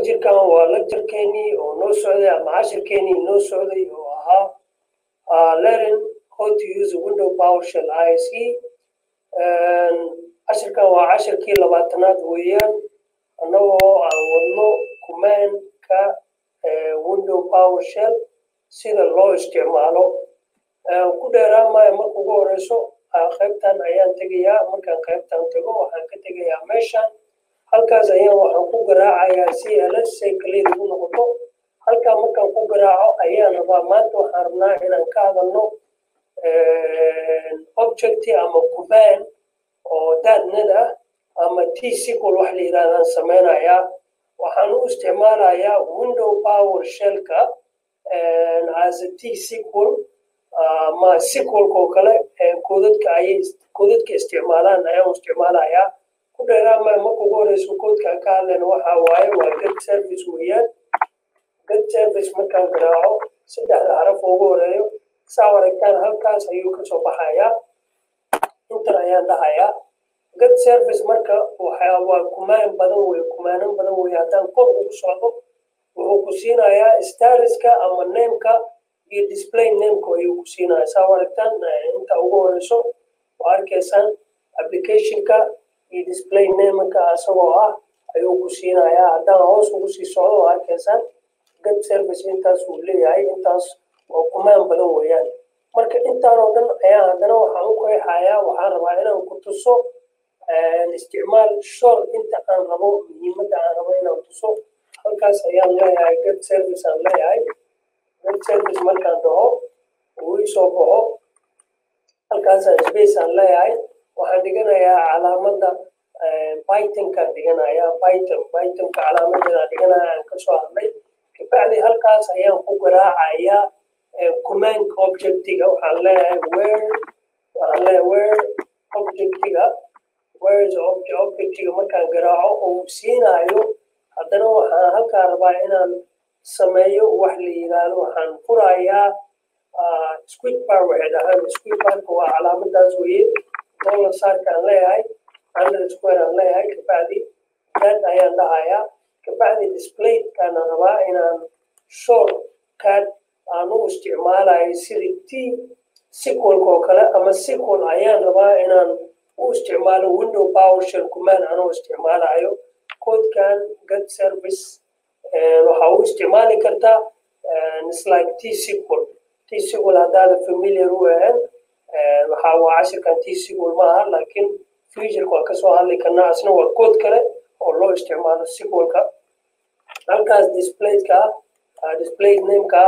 lecture-kan waa lecture-keenii oo noo socday ama cashirkeenii noo socday oo ahaa learning how to use Windows PowerShell ISE. cashirkan waa cashirkii 20aad weeyaan annagoo aan wadno command-ka Windows PowerShell sida loo isticmaalo. ku dheeraamaya marka ugu horeyso qaybtan ayaan tegayaa. markaan qaybtan tago waxaan ka tegayaa meeshan halkaas ayaan waxaan ku garaacayaa CLS say kaliya ugu noqoto. halkaa markaan ku garaaco ayaan rabaa maanta waxaan rabnaa inaan ka hadalno object ama command oo .NET ah ama T-SQL wax la yiraahdaan sameynayaa. waxaan u isticmaalayaa Windows PowerShell-ka as a T-SQL ma SQL-ko kale koodadka isticmaalaan ayaan u isticmaalayaa. ku dheeraamaya marka ugu horeyso koodka ka hadlayna waxa waaye waa get service weeyaan. get service markaan garaaco saddexda xaraf ugu horeeyo saa aragtaan halkaas ayuu ka soo baxayaa. intan ayaan dhahayaa get service. marka waa command badan weeye haddaan kor ugu socdo wuxuu ku siinayaa statuska ama nameka iyo display nameka ayuu ku siinayaa. saa aragtaan inta ugu horeyso waa arkaysaan applicationka iyo display nameka asagoo ah ayuu ku siinayaa. haddaan hoos ugu sii socdo waa arkaysaan get service intaas uu leeyahay. intaas oo command badan weeyaan. marka intaan oo dhan ayaa haddana waxaan u qeexayaa waxaan rabaa inaan ku tuso isticmaal short inta aan rabo muhiimadda aan rabo inaan tuso. halkaas ayaan leeyahay get service aan leeyahay. get service markaan dhaho uu isoo baxo halkaasaan space aan leeyahay. waxaan dhiganayaa calaamadda Python-kaan dhiganayaa. Python-ka calaamadeeda dhiganaya aan kasoo hadlay. kabacdi halkaas ayaan ku garaacayaa command objectiga. waxaan leeyahay where objectiga where is objectiga markaan garaaco oo siinayo haddana waxaan halkaa rabaa inaan sameeyo wax la yiraahdo waxaan furayaa squid bar. waxay dhahaan squid barka waa calaamadaas weeye. dollar saarkaan leeyahay underscore aan leeyahay. kabacdi that ayaan dhahayaa. kabacdi displaykaan rabaa inaan shortcut aan u isticmaalayo sida T-SQL oo kale ama SQL ayaan rabaa inaan u isticmaalo Windows PowerShell command aan u isticmaalayo. koodkan get service waxa uu isticmaali kartaa it's like T-SQL haddaad familiar u ahayn waxa waa cashirkan T-SQL maaha laakiin future-ka waan kasoo hadli karnaa. asna waa kood kale oo loo isticmaalo SQL-ka. halkaas display name-ka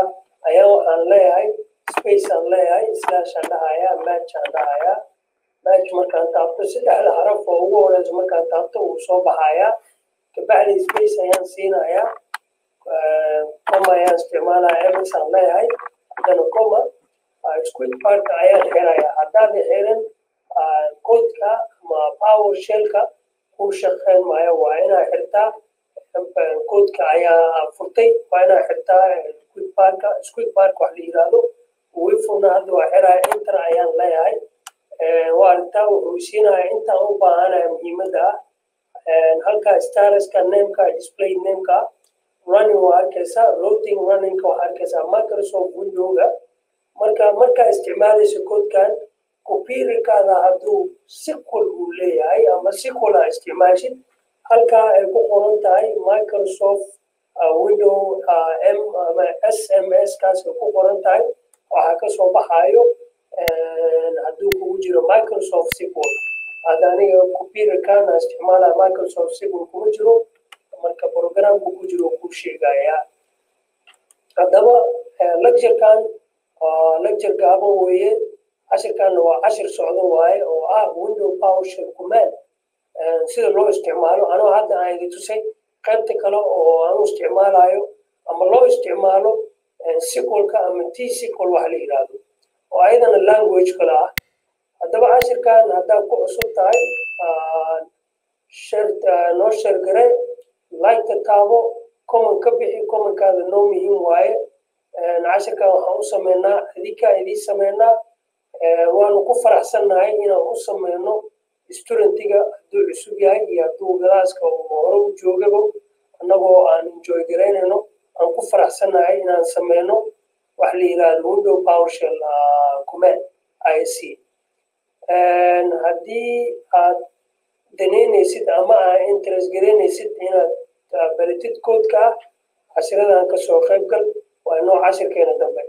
ayaa waxaan leeyahay space aan leeyahay slash aan dhahayaa match aan dhahayaa. match markaan taabto saddexda xaraf oo ugu horeyso markaan taabto wuu soo baxayaa. kabacdi space ayaan siinayaa comma ayaan isticmaalayaa ms aan leeyahay haddana comma squid barka ayaan xirayaa. haddaad xirin koodka ama PowerShell-ka ku shaqeyn maayo. waa inaa xirtaa koodka ayaa furtay waa inaa xirtaa squid barka wax la yiraahdo wuu furna. hadda waa xiraya enter ayaan leeyahay. waa aragtaa wuxuu siinayaa intaan u baahanaya muhiimadda ah. halkaa statuska nameka display nameka running waa arkaysaa. routing runningka waa arkaysaa Microsoft Windows-ga. markaa isticmaalaysa koodkan computerkaada hadduu SQL uu leeyahay ama SQL aa isticmaashid halkaa ay ku qoran tahay Microsoft Windows ama SMS kaas ay ku qoran tahay waxaa kasoo baxayo hadduu kugu jiro Microsoft SQL. hadda aniga computerkan aan isticmaalaya Microsoft SQL kuma jiro marka programku ku jiro ku sheegayaa. haddaba lecture-kan lecture gaaban weeye. cashirkan waa cashir socdo waaye oo ah Windows PowerShell command sida loo isticmaalo. anoo hadda aan idin tusay qaybta kale oo aan u isticmaalayo ama loo isticmaalo SQL-ka ama T-SQL wax la yiraahdo oo ayadana language kale ah. haddaba cashirkan haddaad ku cusub tahay noo share gare like taabo comment ka bixi. commentkaada noo muhiim waaye. cashirkan waxaan u sameynaa idiin sameynaa waanu ku faraxsannahay inaan u sameyno studentiga hadduu cusub yahay iyo hadduu galaaska hore u joogaba annagoo aan enjoy garaynayno aan ku faraxsanahay inaan sameyno wax la yiraahdo window PowerShell command ISC haddii aad danaynaysid ama aad interest garaynaysid inaad baratid koodka cashiradan ka soo qayb gal waa inoo cashirkeena dambe